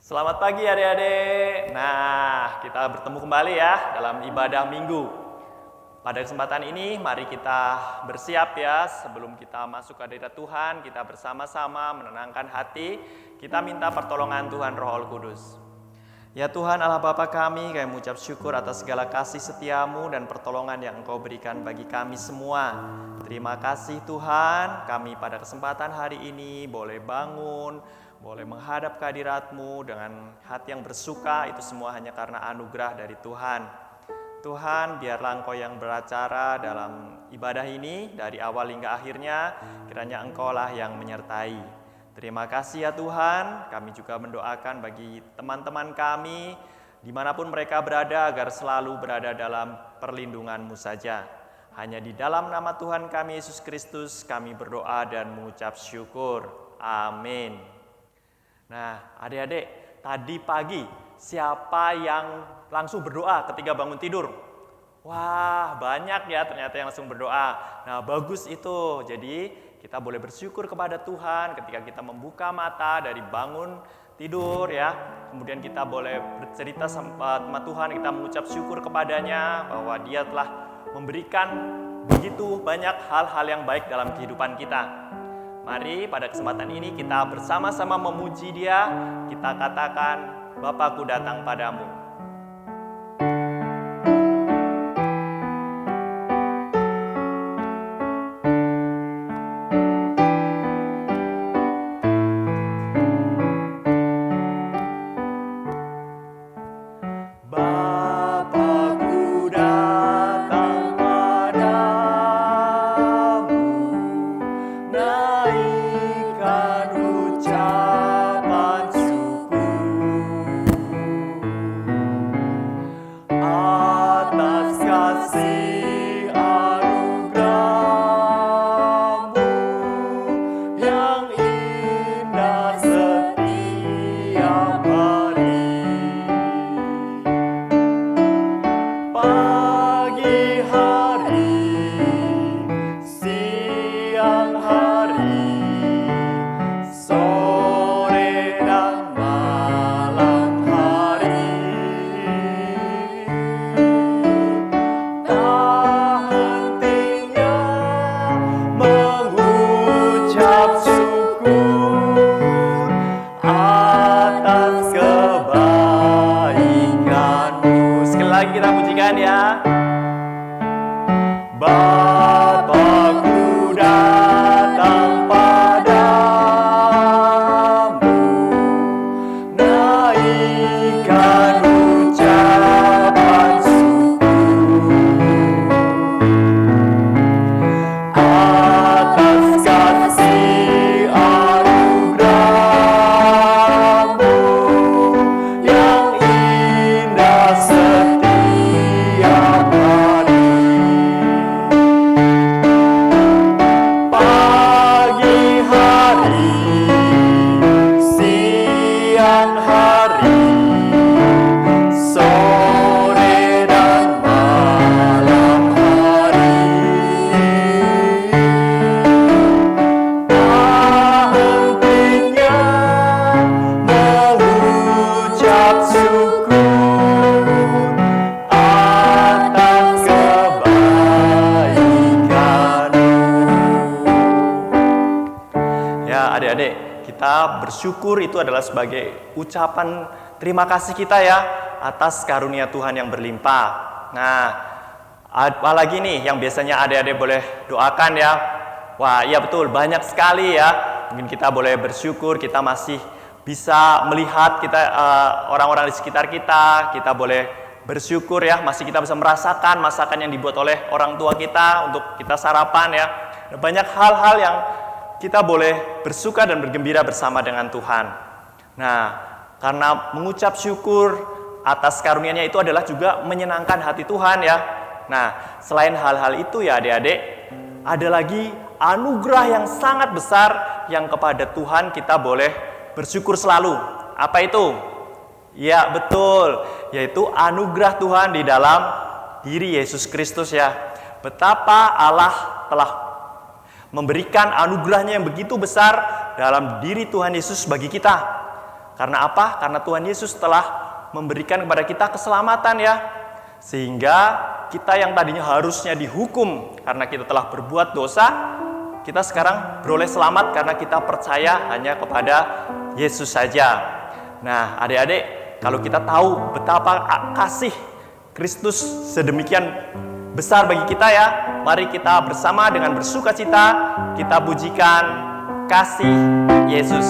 Selamat pagi adik-adik. Nah, kita bertemu kembali ya dalam ibadah minggu. Pada kesempatan ini, mari kita bersiap ya. Sebelum kita masuk ke hadirat Tuhan, kita bersama-sama menenangkan hati. Kita minta pertolongan Tuhan Roh Kudus. Ya Tuhan Allah Bapa kami mengucap syukur atas segala kasih setiamu dan pertolongan yang Engkau berikan bagi kami semua. Terima kasih Tuhan, kami pada kesempatan hari ini boleh bangun, boleh menghadap kehadirat-Mu dengan hati yang bersuka, itu semua hanya karena anugerah dari Tuhan. Tuhan, biarlah Engkau yang beracara dalam ibadah ini, dari awal hingga akhirnya, kiranya Engkau-lah yang menyertai. Terima kasih ya Tuhan, kami juga mendoakan bagi teman-teman kami, dimanapun mereka berada, agar selalu berada dalam perlindungan-Mu saja. Hanya di dalam nama Tuhan kami, Yesus Kristus, kami berdoa dan mengucap syukur. Amin. Nah, adik-adik, tadi pagi siapa yang langsung berdoa ketika bangun tidur? Wah, banyak ya ternyata yang langsung berdoa. Nah, bagus itu. Jadi, kita boleh bersyukur kepada Tuhan ketika kita membuka mata dari bangun tidur ya. Kemudian kita boleh bercerita sama Tuhan, kita mengucap syukur kepadanya bahwa Dia telah memberikan begitu banyak hal-hal yang baik dalam kehidupan kita. Mari pada kesempatan ini kita bersama-sama memuji Dia, kita katakan, Bapakku datang padamu. Bersyukur itu adalah sebagai ucapan terima kasih kita ya atas karunia Tuhan yang berlimpah. Nah, apalagi nih yang biasanya adik-adik boleh doakan ya. Wah, iya betul, banyak sekali ya. Mungkin kita boleh bersyukur kita masih bisa melihat kita orang-orang di sekitar kita. Kita boleh bersyukur ya, masih kita bisa merasakan masakan yang dibuat oleh orang tua kita untuk kita sarapan ya. Banyak hal-hal yang kita boleh bersuka dan bergembira bersama dengan Tuhan. Nah, karena mengucap syukur atas karunia-Nya itu adalah juga menyenangkan hati Tuhan ya. Nah, selain hal-hal itu ya adik-adik, ada lagi anugerah yang sangat besar yang kepada Tuhan kita boleh bersyukur selalu. Apa itu? Ya, betul, yaitu anugerah Tuhan di dalam diri Yesus Kristus ya. Betapa Allah telah memberikan anugerahnya yang begitu besar dalam diri Tuhan Yesus bagi kita. Karena apa? Karena Tuhan Yesus telah memberikan kepada kita keselamatan ya. Sehingga kita yang tadinya harusnya dihukum karena kita telah berbuat dosa, kita sekarang beroleh selamat karena kita percaya hanya kepada Yesus saja. Nah, adik-adik, kalau kita tahu betapa kasih Kristus sedemikian besar bagi kita ya, mari kita bersama dengan bersukacita kita pujikan kasih Yesus.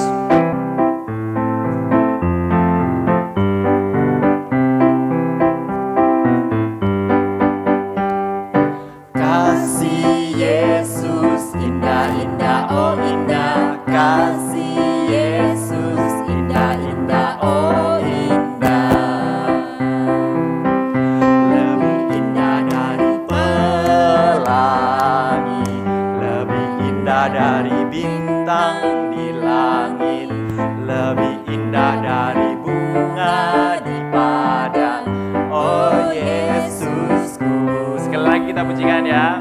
Kasih Yesus indah-indah, oh indah. Kasih Yesus indah-indah, oh indah. Lebih indah dari pelangi, lebih indah dari bintang di langit, lebih indah dari bunga di padang, oh Yesusku. Sekali lagi kita pujikan ya.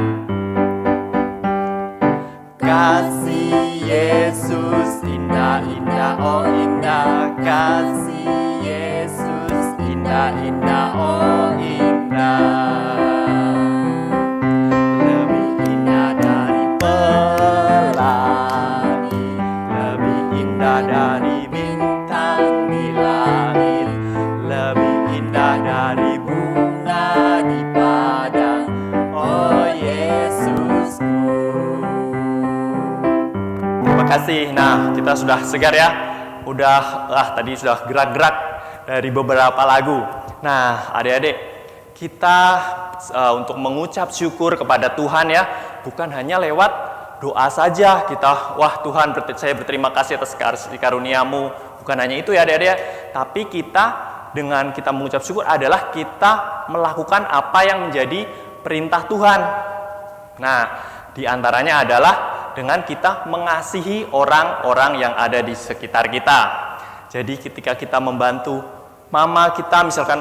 Kasih Yesus indah-indah, oh indah. Kasih Yesus indah-indah, oh indah. Lebih indah dari pelangi, lebih indah dari bintang di langit, lebih indah dari bunga di padang, oh Yesusku. Terima kasih. Nah, kita sudah segar ya. Tadi sudah gerak-gerak dari beberapa lagu. Nah, adik-adik, kita untuk mengucap syukur kepada Tuhan ya, bukan hanya lewat doa saja kita, wah Tuhan saya berterima kasih atas kasih karunia-Mu. Bukan hanya itu ya adik-adik, tapi kita dengan kita mengucap syukur adalah kita melakukan apa yang menjadi perintah Tuhan. Nah, di antaranya adalah dengan kita mengasihi orang-orang yang ada di sekitar kita. Jadi ketika kita membantu mama kita, misalkan,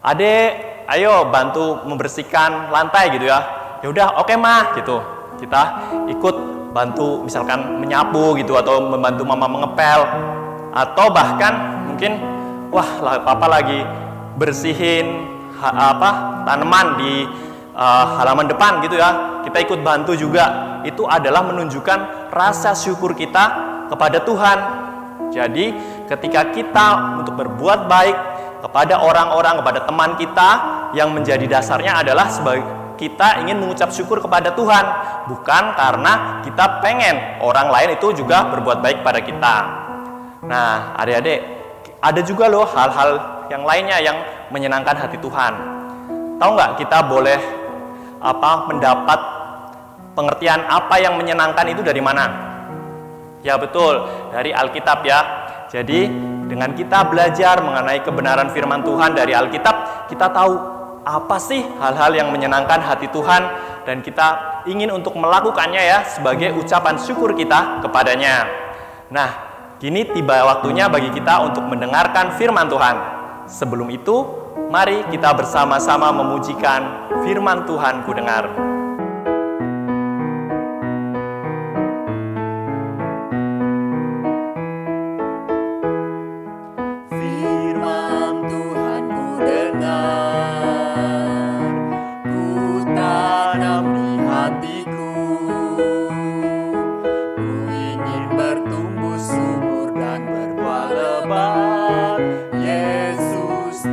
adek, ayo bantu membersihkan lantai gitu ya. Ya udah, oke mah gitu. Kita ikut bantu misalkan menyapu gitu atau membantu mama mengepel. Atau bahkan mungkin papa lagi bersihin tanaman di halaman depan gitu ya, kita ikut bantu juga. Itu adalah menunjukkan rasa syukur kita kepada Tuhan. Jadi ketika kita untuk berbuat baik kepada orang-orang, kepada teman kita, yang menjadi dasarnya adalah sebagai kita ingin mengucap syukur kepada Tuhan, bukan karena kita pengen orang lain itu juga berbuat baik pada kita. Nah, adik-adik, ada juga loh hal-hal yang lainnya yang menyenangkan hati Tuhan. Tahu nggak, kita boleh mendapat pengertian apa yang menyenangkan itu dari mana? Ya betul, dari Alkitab ya. Jadi dengan kita belajar mengenai kebenaran firman Tuhan dari Alkitab, kita tahu apa sih hal-hal yang menyenangkan hati Tuhan, dan kita ingin untuk melakukannya ya sebagai ucapan syukur kita kepadanya. Nah, kini tiba waktunya bagi kita untuk mendengarkan firman Tuhan. Sebelum itu, mari kita bersama-sama memujikan firman Tuhan ku dengar.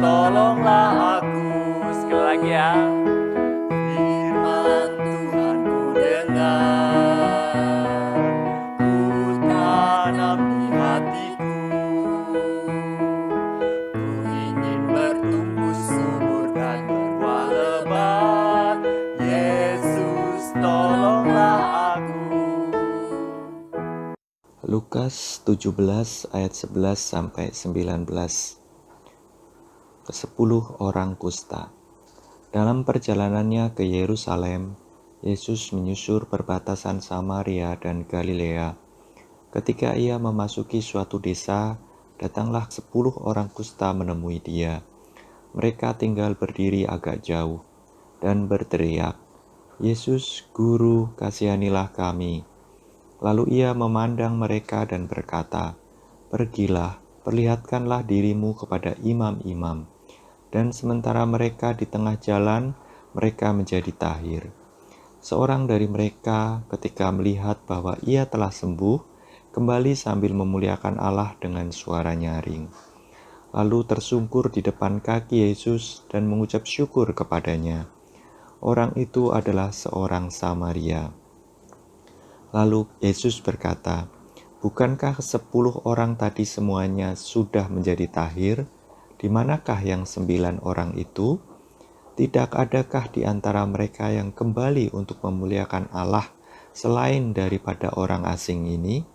Tolonglah aku. Sekali lagi ya. Firman Tuhan ku dengar, ku tanam di hatiku. Ku ingin bertumbuh subur dan berbuah lebat. Yesus, tolonglah aku. Lukas 17 ayat 11 sampai 19. Ke-10 orang kusta. Dalam perjalanannya ke Yerusalem, Yesus menyusur perbatasan Samaria dan Galilea. Ketika ia memasuki suatu desa, datanglah 10 orang kusta menemui dia. Mereka tinggal berdiri agak jauh dan berteriak, "Yesus, Guru, kasihanilah kami." Lalu ia memandang mereka dan berkata, "Pergilah, perlihatkanlah dirimu kepada imam-imam. Dan sementara mereka di tengah jalan, mereka menjadi tahir. Seorang dari mereka ketika melihat bahwa ia telah sembuh, kembali sambil memuliakan Allah dengan suara nyaring. Lalu tersungkur di depan kaki Yesus dan mengucap syukur kepadanya. Orang itu adalah seorang Samaria. Lalu Yesus berkata, "Bukankah 10 orang tadi semuanya sudah menjadi tahir? Di manakah yang 9 orang itu? Tidak adakah di antara mereka yang kembali untuk memuliakan Allah selain daripada orang asing ini?"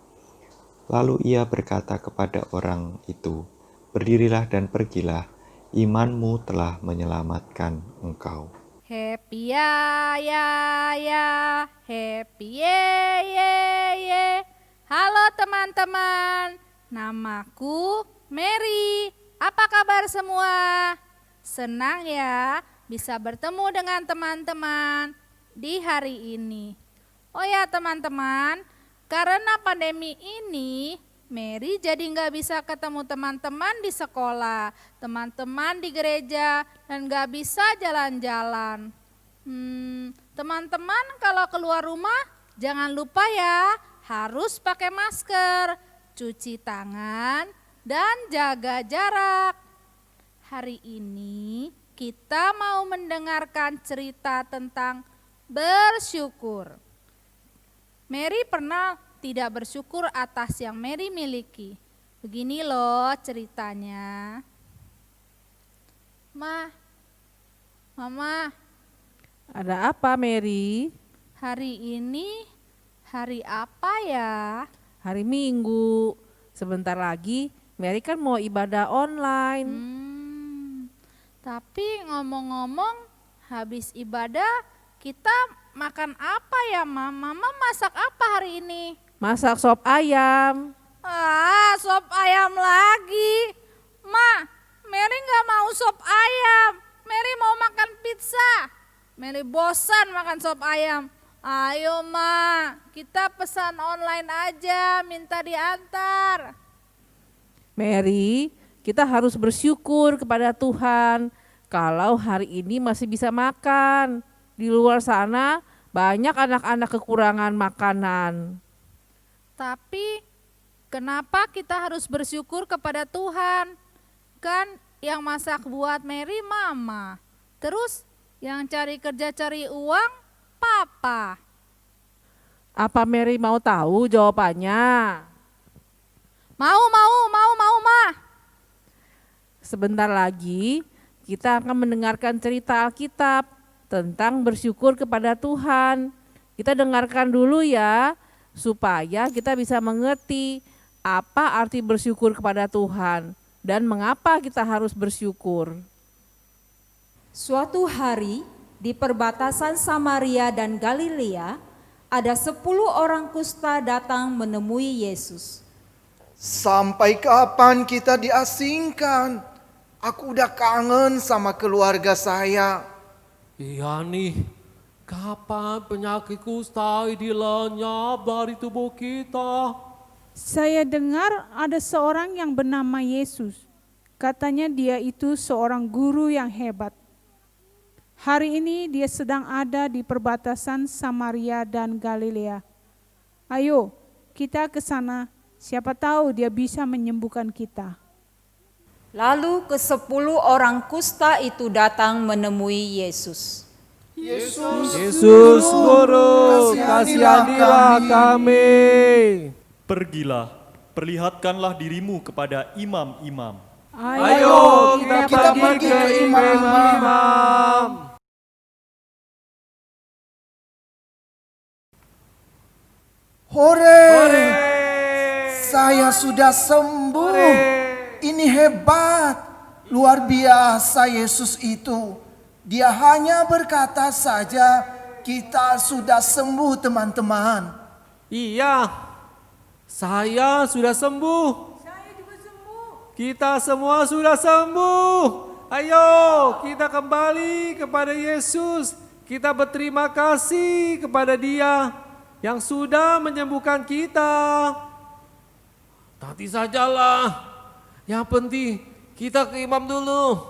Lalu ia berkata kepada orang itu, "Berdirilah dan pergilah, imanmu telah menyelamatkan engkau." Happy ya, happy ye. Halo teman-teman, namaku Mary. Apa kabar semua? Senang ya bisa bertemu dengan teman-teman di hari ini. Oh ya teman-teman, karena pandemi ini, Mary jadi nggak bisa ketemu teman-teman di sekolah, teman-teman di gereja, dan nggak bisa jalan-jalan. Teman-teman kalau keluar rumah jangan lupa ya, harus pakai masker, cuci tangan, dan jaga jarak. Hari ini kita mau mendengarkan cerita tentang bersyukur. Mary pernah tidak bersyukur atas yang Mary miliki. Begini loh ceritanya. Mama, Ada apa, Mary? hari ini hari apa ya? Hari Minggu. Sebentar lagi Mary kan mau ibadah online. Tapi ngomong-ngomong, habis ibadah kita makan apa ya, Mama? Mama masak apa hari ini? Masak sop ayam. Sop ayam lagi. Mary nggak mau sop ayam. Mary mau makan pizza. Mary bosan makan sop ayam. Ayo kita pesan online aja, minta diantar. Mary, kita harus bersyukur kepada Tuhan kalau hari ini masih bisa makan. Di luar sana banyak anak-anak kekurangan makanan. Tapi kenapa kita harus bersyukur kepada Tuhan? Kan yang masak buat Mary Mama. Terus yang cari kerja cari uang Papa. Apa Mary mau tahu jawabannya? Mau, Ma. Sebentar lagi kita akan mendengarkan cerita Alkitab tentang bersyukur kepada Tuhan. Kita dengarkan dulu ya, supaya kita bisa mengerti apa arti bersyukur kepada Tuhan dan mengapa kita harus bersyukur. Suatu hari di perbatasan Samaria dan Galilea, ada 10 orang kusta datang menemui Yesus. Sampai kapan kita diasingkan? Aku udah kangen sama keluarga saya. Iya nih, kapan penyakit kusta ini lenyap dari tubuh kita? Saya dengar ada seorang yang bernama Yesus. Katanya dia itu seorang guru yang hebat. Hari ini dia sedang ada di perbatasan Samaria dan Galilea. Ayo, kita ke sana. Siapa tahu dia bisa menyembuhkan kita. Lalu ke-10 orang kusta itu datang menemui Yesus. Yesus Guru, kasihanilah kami. Pergilah, perlihatkanlah dirimu kepada imam-imam. Ayo kita pergi ke imam-imam. Hore! Saya sudah sembuh. Ini hebat. Luar biasa Yesus itu. Dia hanya berkata saja, kita sudah sembuh teman-teman. Iya, saya sudah sembuh. Saya juga sembuh. Kita semua sudah sembuh. Ayo kita kembali kepada Yesus. Kita berterima kasih kepada Dia yang sudah menyembuhkan kita. Nanti sajalah, Yang penting kita ke imam dulu.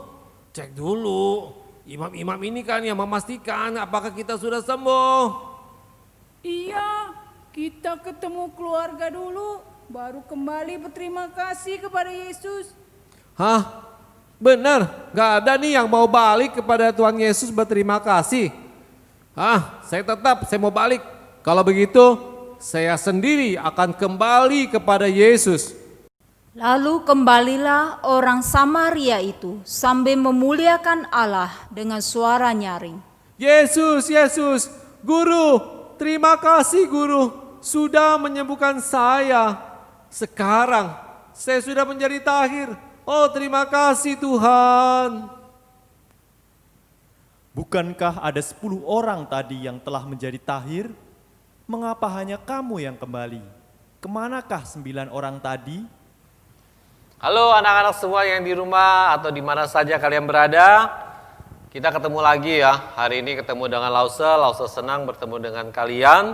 Cek dulu. Imam-imam ini kan yang memastikan apakah kita sudah sembuh. Iya, kita ketemu keluarga dulu, baru kembali berterima kasih kepada Yesus. Hah? Benar, gak ada nih yang mau balik kepada Tuhan Yesus berterima kasih. Saya mau balik. Kalau begitu, saya sendiri akan kembali kepada Yesus. Lalu kembalilah orang Samaria itu sambil memuliakan Allah dengan suara nyaring. Yesus, Yesus, Guru, terima kasih Guru, sudah menyembuhkan saya. Sekarang saya sudah menjadi tahir. Oh, terima kasih Tuhan. Bukankah ada 10 orang tadi yang telah menjadi tahir? Mengapa hanya kamu yang kembali? Kemanakah 9 orang tadi? Halo anak-anak semua yang di rumah atau di mana saja kalian berada. Kita ketemu lagi ya. Hari ini ketemu dengan Lause. Lause senang bertemu dengan kalian.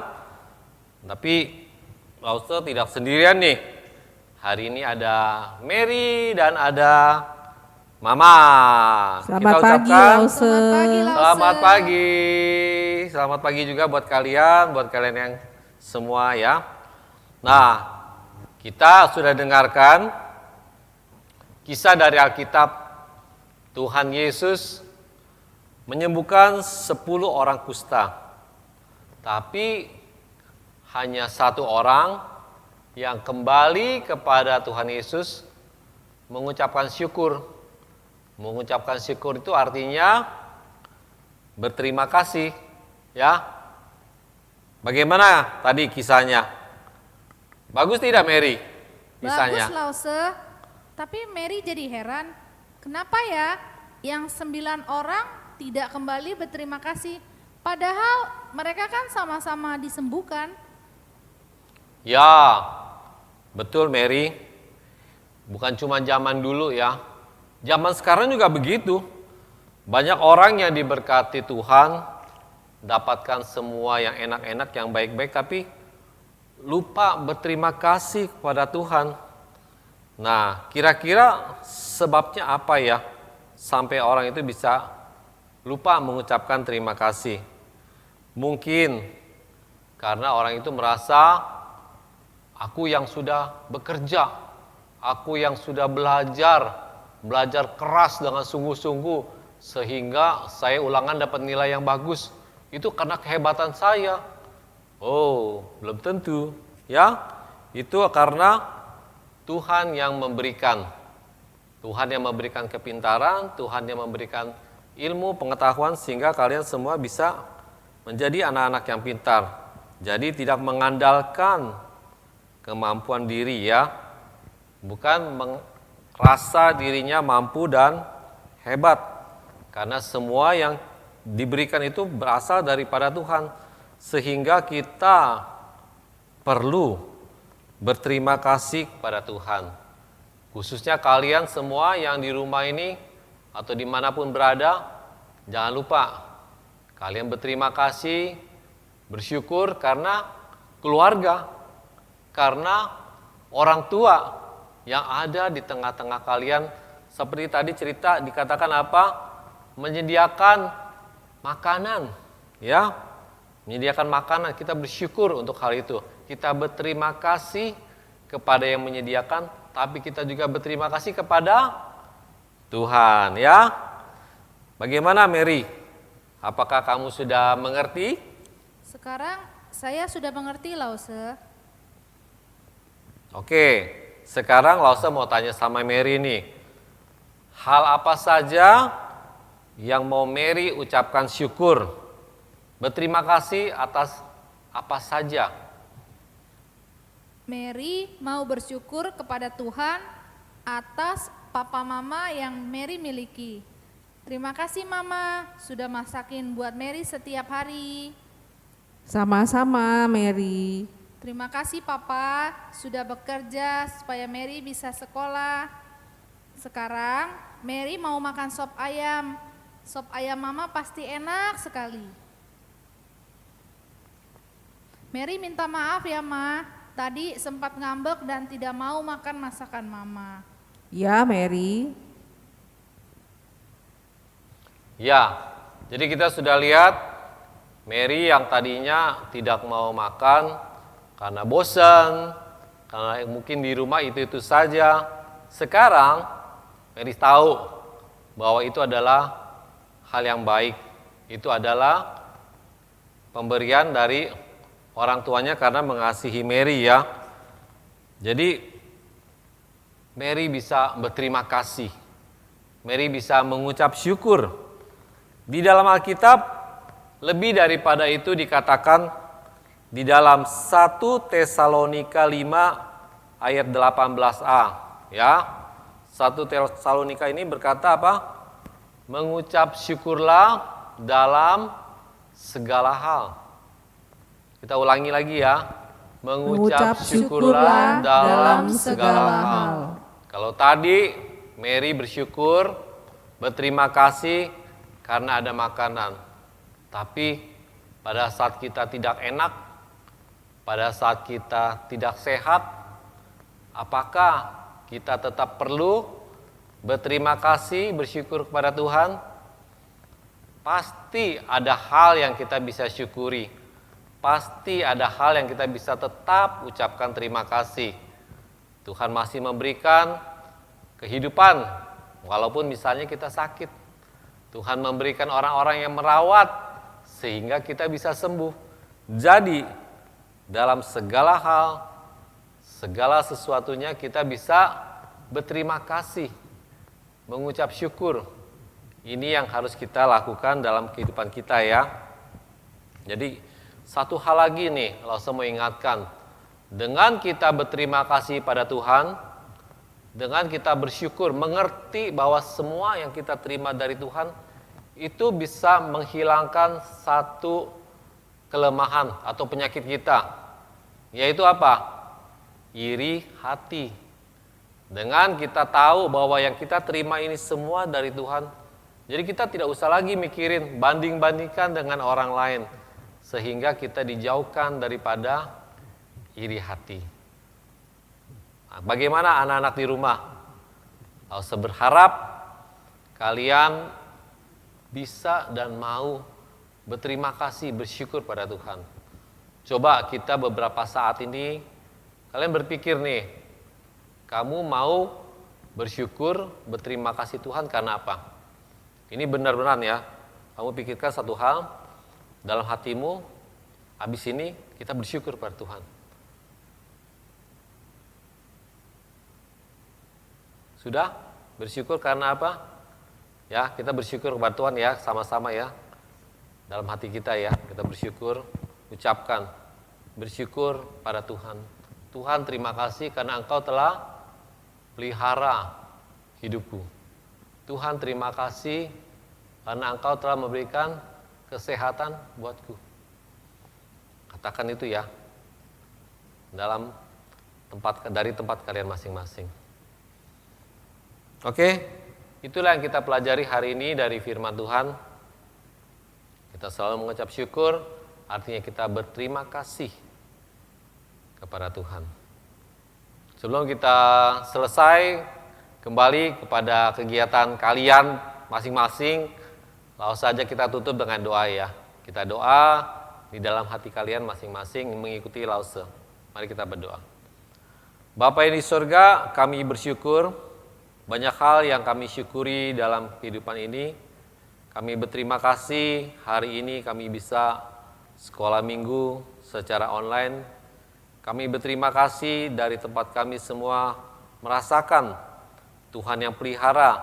Tapi Lause tidak sendirian nih. Hari ini ada Mary dan ada Mama. Selamat pagi, Lause. Selamat pagi. Selamat pagi juga buat kalian yang semua ya. Nah, kita sudah dengarkan kisah dari Alkitab. Tuhan Yesus menyembuhkan 10 orang kusta. Tapi hanya 1 orang yang kembali kepada Tuhan Yesus mengucapkan syukur. Mengucapkan syukur itu artinya berterima kasih, ya. Bagaimana tadi kisahnya? Bagus tidak, Mary? Kisahnya. Bagus, Lause. Tapi Mary jadi heran, kenapa ya yang 9 orang tidak kembali berterima kasih? Padahal mereka kan sama-sama disembuhkan. Ya, betul Mary. Bukan cuma zaman dulu ya. Zaman sekarang juga begitu. Banyak orang yang diberkati Tuhan, dapatkan semua yang enak-enak, yang baik-baik, tapi lupa berterima kasih kepada Tuhan. Nah, kira-kira sebabnya apa ya sampai orang itu bisa lupa mengucapkan terima kasih? Mungkin karena orang itu merasa, aku yang sudah bekerja, aku yang sudah belajar keras dengan sungguh-sungguh, sehingga saya ulangan dapat nilai yang bagus. Itu karena kehebatan saya. Oh, belum tentu ya. Itu karena Tuhan yang memberikan. Tuhan yang memberikan kepintaran, Tuhan yang memberikan ilmu, pengetahuan, sehingga kalian semua bisa menjadi anak-anak yang pintar. Jadi tidak mengandalkan kemampuan diri ya. Bukan merasa dirinya mampu dan hebat. Karena semua yang diberikan itu berasal daripada Tuhan. Sehingga kita perlu berterima kasih kepada Tuhan. Khususnya kalian semua yang di rumah ini atau dimanapun berada, jangan lupa kalian berterima kasih, bersyukur karena keluarga, karena orang tua yang ada di tengah-tengah kalian. Seperti tadi cerita dikatakan apa? Menyediakan makanan, ya. Menyediakan makanan, kita bersyukur untuk hal itu. Kita berterima kasih kepada yang menyediakan, tapi kita juga berterima kasih kepada Tuhan, ya. Bagaimana Mary? Apakah kamu sudah mengerti? Sekarang saya sudah mengerti, Lause. Oke, sekarang Lause mau tanya sama Mary nih. Hal apa saja yang mau Mary ucapkan syukur? Berterima kasih atas apa saja? Mary mau bersyukur kepada Tuhan atas papa mama yang Mary miliki. Terima kasih Mama sudah masakin buat Mary setiap hari. Sama-sama, Mary. Terima kasih Papa sudah bekerja supaya Mary bisa sekolah. Sekarang Mary mau makan sop ayam. Sop ayam Mama pasti enak sekali. Mary minta maaf ya Ma, tadi sempat ngambek dan tidak mau makan masakan Mama. Ya, Mary. Ya, jadi kita sudah lihat Mary yang tadinya tidak mau makan karena bosan, karena mungkin di rumah itu saja. Sekarang Mary tahu bahwa itu adalah hal yang baik. Itu adalah pemberian dari orang tuanya karena mengasihi Mary ya. Jadi Mary bisa berterima kasih. Mary bisa mengucap syukur. Di dalam Alkitab lebih daripada itu dikatakan di dalam 1 Tesalonika 5 ayat 18a ya. 1 Tesalonika ini berkata apa? Mengucap syukurlah dalam segala hal. Kita ulangi lagi ya. Mengucap syukurlah dalam segala hal. Kalau tadi Mary bersyukur, berterima kasih karena ada makanan. Tapi pada saat kita tidak enak, pada saat kita tidak sehat, apakah kita tetap perlu berterima kasih, bersyukur kepada Tuhan? Pasti ada hal yang kita bisa syukuri. Pasti ada hal yang kita bisa tetap ucapkan terima kasih. Tuhan masih memberikan kehidupan, walaupun misalnya kita sakit. Tuhan memberikan orang-orang yang merawat, sehingga kita bisa sembuh. Jadi, dalam segala hal, segala sesuatunya kita bisa berterima kasih, mengucap syukur. Ini yang harus kita lakukan dalam kehidupan kita ya. Jadi, satu hal lagi nih, kalau saya mau ingatkan. Dengan kita berterima kasih pada Tuhan, dengan kita bersyukur, mengerti bahwa semua yang kita terima dari Tuhan, itu bisa menghilangkan satu kelemahan atau penyakit kita. Yaitu apa? Iri hati. Dengan kita tahu bahwa yang kita terima ini semua dari Tuhan, jadi kita tidak usah lagi mikirin banding-bandingkan dengan orang lain. Sehingga kita dijauhkan daripada iri hati. Nah, bagaimana anak-anak di rumah? Saya berharap kalian bisa dan mau berterima kasih, bersyukur pada Tuhan. Coba kita beberapa saat ini, kalian berpikir nih, kamu mau bersyukur, berterima kasih Tuhan karena apa? Ini benar-benar ya, kamu pikirkan satu hal dalam hatimu, habis ini kita bersyukur pada Tuhan. Sudah? Bersyukur karena apa? Ya, kita bersyukur kepada Tuhan ya, sama-sama ya. Dalam hati kita ya, kita bersyukur, ucapkan bersyukur pada Tuhan. Tuhan, terima kasih karena Engkau telah pelihara hidupku. Tuhan, terima kasih karena Engkau telah memberikan kesehatan buatku. Katakan itu ya. Dari tempat kalian masing-masing. Oke, itulah yang kita pelajari hari ini dari firman Tuhan. Kita selalu mengucap syukur, artinya kita berterima kasih kepada Tuhan. Sebelum kita selesai, kembali kepada kegiatan kalian masing-masing, langsung saja kita tutup dengan doa ya. Kita doa di dalam hati kalian masing-masing mengikuti lause. Mari kita berdoa. Bapa yang di surga, kami bersyukur banyak hal yang kami syukuri dalam kehidupan ini. Kami berterima kasih hari ini kami bisa sekolah minggu secara online. Kami berterima kasih dari tempat kami semua merasakan Tuhan yang pelihara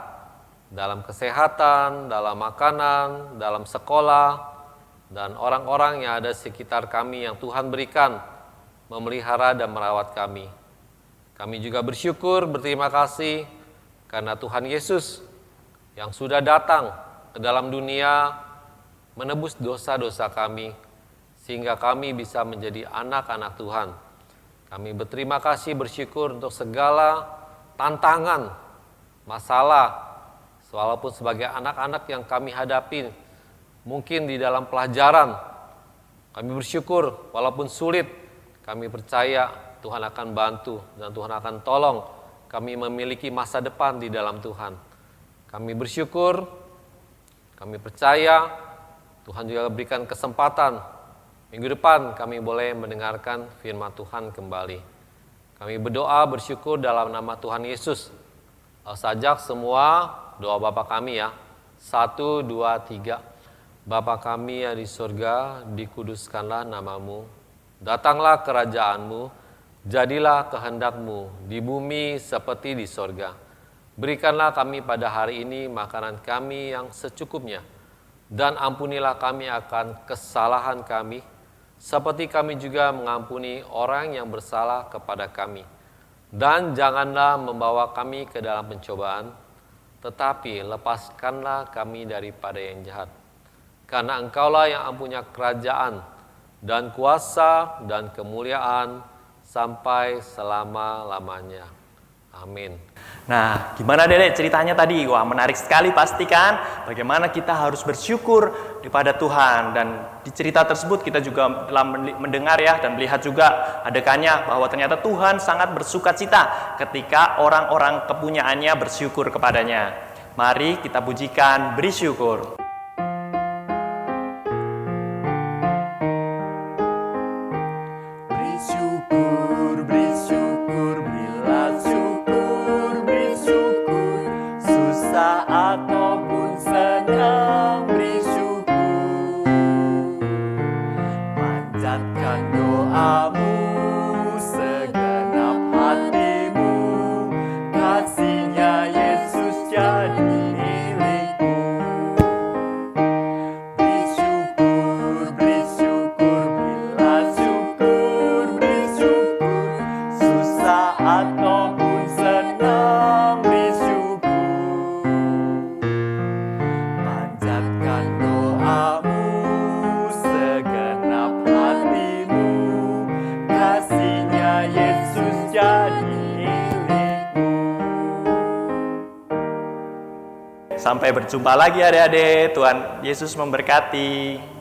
dalam kesehatan, dalam makanan, dalam sekolah, dan orang-orang yang ada sekitar kami yang Tuhan berikan memelihara dan merawat kami. Kami juga bersyukur, berterima kasih karena Tuhan Yesus yang sudah datang ke dalam dunia menebus dosa-dosa kami, sehingga kami bisa menjadi anak-anak Tuhan. Kami berterima kasih, bersyukur untuk segala tantangan, masalah, walaupun sebagai anak-anak yang kami hadapi, mungkin di dalam pelajaran, kami bersyukur walaupun sulit, kami percaya Tuhan akan bantu dan Tuhan akan tolong kami memiliki masa depan di dalam Tuhan. Kami bersyukur, kami percaya Tuhan juga berikan kesempatan minggu depan kami boleh mendengarkan firman Tuhan kembali. Kami berdoa bersyukur dalam nama Tuhan Yesus. Sajak semua doa Bapa kami ya. 1, 2, 3. Bapa kami yang di surga, dikuduskanlah namamu. Datanglah kerajaanmu, jadilah kehendakmu di bumi seperti di surga. Berikanlah kami pada hari ini makanan kami yang secukupnya. Dan ampunilah kami akan kesalahan kami, seperti kami juga mengampuni orang yang bersalah kepada kami. Dan janganlah membawa kami ke dalam pencobaan, tetapi lepaskanlah kami daripada yang jahat. Karena Engkaulah yang punya kerajaan dan kuasa dan kemuliaan sampai selama-lamanya. Amin. Nah, gimana Dede ceritanya tadi? Wah, menarik sekali pasti kan? Bagaimana kita harus bersyukur kepada Tuhan. Dan di cerita tersebut kita juga telah mendengar ya dan melihat juga adegannya bahwa ternyata Tuhan sangat bersukacita ketika orang-orang kepunyaannya bersyukur kepadanya. Mari kita pujikan, beri syukur. Ataupun senang beri syukur, panjatkan doamu segenap hatimu, kasih-Nya Yesus jadi milikmu. Beri syukur bila syukur, beri syukur, susah ataupun senang beri syukur. Panjatkan doamu segenap hatimu, kasih-Nya Yesus jadi milikmu. Sampai berjumpa lagi adik-adik. Tuhan Yesus memberkati.